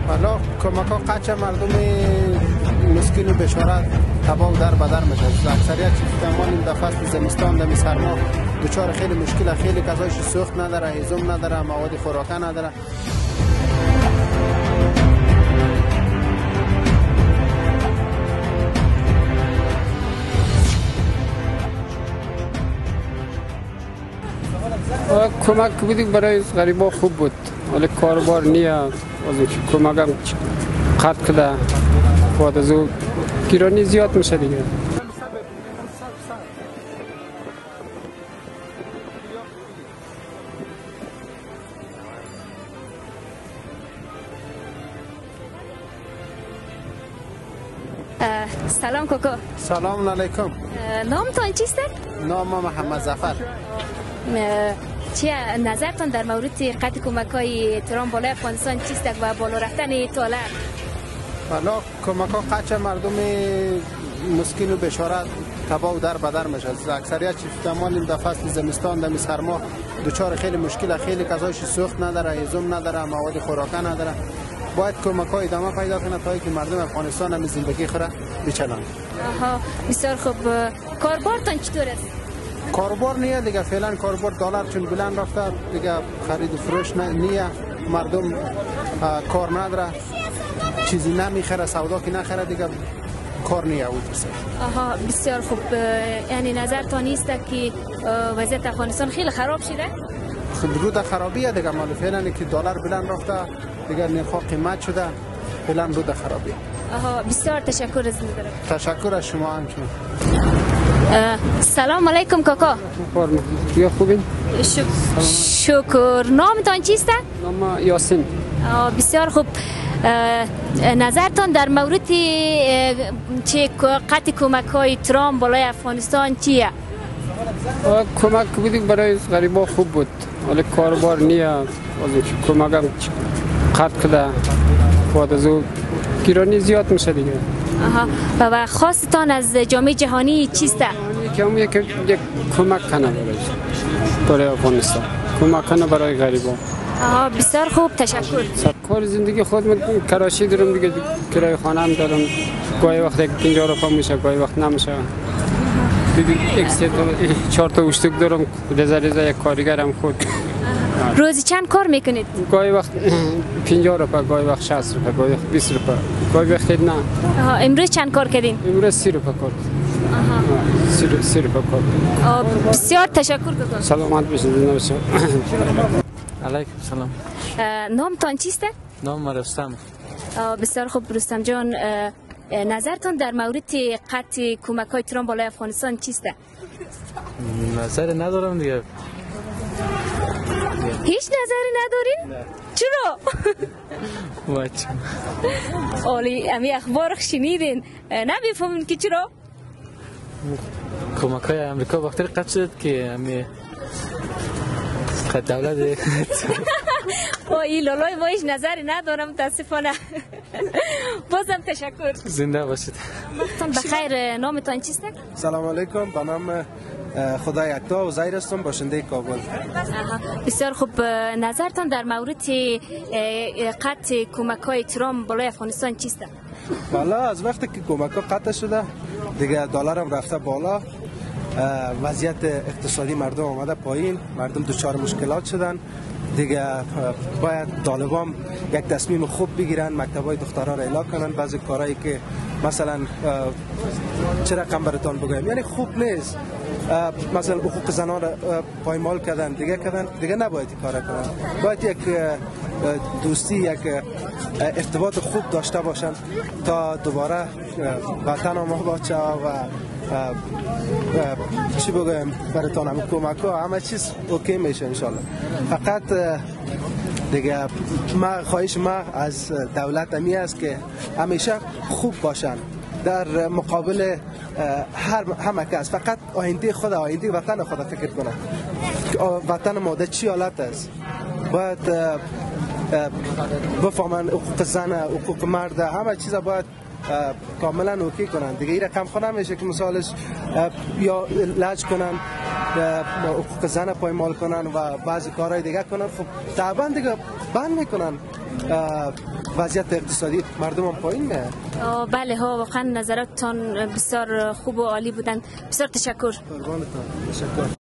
حالا کمک ها قچه مردم مسکین و بشارت تباه در بدر میشه. اکثریت تمام این فصل زمستان در سرما دچار خیلی مشکل، خیلی غذایش سوخت نداره، هضم نداره، مواد خوراکه نداره. کمک بودیم برای غریبا خوب بود، ولی کاربار نیه. از کمک هم قطع کده، بعد از او گرانی زیاد میشه دیگه. سلام کوکو. سلام علیکم. نامتان چیست؟ نام محمد ظفر. چه نظرتان در مورد قطع کمک‌های ترامپ بالای افغانستان چیست و بالا رفتن دلار؟ حالا کمک ها قچه مردم مسکین و بشارت تباه و در بدر میشه. اکثریت تمام این فصل زمستان در سرما دچار خیلی مشکل، خیلی غذایش سوخت نداره، هضم نداره، مواد خوراکه نداره. باید کمک های ادامه پیدا کنه تا اینکه مردم افغانستان هم زندگی خوره بچلند. آها، بسیار خوب. کاربارتان چطور است؟ کاربار نیه دیگه، فعلا کاربار دلار چون بلند رفته دیگه، خرید و فروش نیه، مردم کار نداره، چیزی نمیخره، سودا که نخره دیگه، کار نیه او درسته. آها، بسیار خوب. یعنی نظرتان نیست که وضعیت افغانستان خیلی خراب شده؟ رو در خرابیه دیگه، مال فعلا که دلار بلند رفته دیگه، نرخ قیمت شده، فعلا رو در خرابیه. آها، بسیار تشکر از این طرف. تشکر از شما همچنین. سلام علیکم کاکا. یا خوبین؟ شکر. نامتان چیست؟ نام یاسین. بسیار خوب. نظرتان در مورد چه قطع کمک های ترامپ بالای افغانستان چیه؟ کمک بودیم برای غریبا خوب بود، ولی کاربار نیه. از کمک هم قطع کده، بعد از او گرانی زیاد میشه دیگه. آها، و خواستان از جامعه جهانی چیست؟ که هم یک کمک کنه برای افغانستان، کمک کنه برای غریبا. آها، بسیار خوب، تشکر. کار زندگی خود کراشی دارم دیگه، کرایه خانه هم دارم، گاهی وقت 50 روپا میشه، گاهی وقت نمیشه. یک سه تا 4 تا اشتک دارم، رضا یک کارگرم خود. روزی چند کار میکنید؟ گاهی وقت 50 روپا، گاهی وقت 60 روپا، گاهی وقت 20 روپا، گاهی وقت نه. امروز چند کار کردین؟ امروز 30 روپا کار. 30 روپا کار. بسیار تشکر کاکا. سلامت باشید. نوشته. علیکم سلام. نامتان چیست؟ نام رستم. بسیار خوب رستم جان. نظرتان در مورد قطع کمک های ترامپ بالای افغانستان چیست؟ نظر ندارم دیگه. هیچ نظری ندارین؟ چرا؟ بچه اولی امی اخبار شنیدین، نمیفهمین که چرا؟ کمک های امریکا وقتی قطع شد که امی دولت این لالای ما هیچ نظری ندارم متاسفانه. بازم تشکر. زنده باشید. وقتتان بخیر. نامتان چیست؟ سلام علیکم، به نام خدا یکتا و زیر هستم، باشنده کابل. بسیار خوب. نظرتان در مورد قطع کمک های ترامپ بالای افغانستان چیست؟ بالا از وقتی که کمک ها قطع شده دیگه دلار هم رفته بالا، وضعیت اقتصادی مردم آمده پایین، مردم دچار مشکلات شدن دیگه. باید طالبان یک تصمیم خوب بگیرن، مکتبای دخترها را اعلام کنن، بعضی کارهایی که مثلا چه رقم براتون بگویم یعنی خوب نیست، مثلا حقوق زنان را پایمال کردن دیگه نباید این کارا کنن. باید یک دوستی، یک ارتباط خوب داشته باشن تا دوباره وطن ما باشه و چی بگویم براتون هم کمک ها همه چیز اوکی میشه انشالله. فقط دیگه خواهش ما از دولت همی است که همیشه خوب باشن در مقابل همه کس. فقط آینده خود، آینده وطن خود فکر کنن. وطن ما در چی حالت است، باید بفهمن حقوق زن، حقوق مرد، همه چیز باید کاملا اوکی کنن دیگه. این رقم خود نمیشه که مثالش یا لج کنن، حقوق زن پایمال کنن و بعضی کارهای دیگه کنن. خب طبعا دیگه بند میکنن وضعیت اقتصادی مردم هم پایین میاد. بله ها، واقعا نظراتتان بسیار خوب و عالی بودند. بسیار تشکر. قربانتان، تشکر.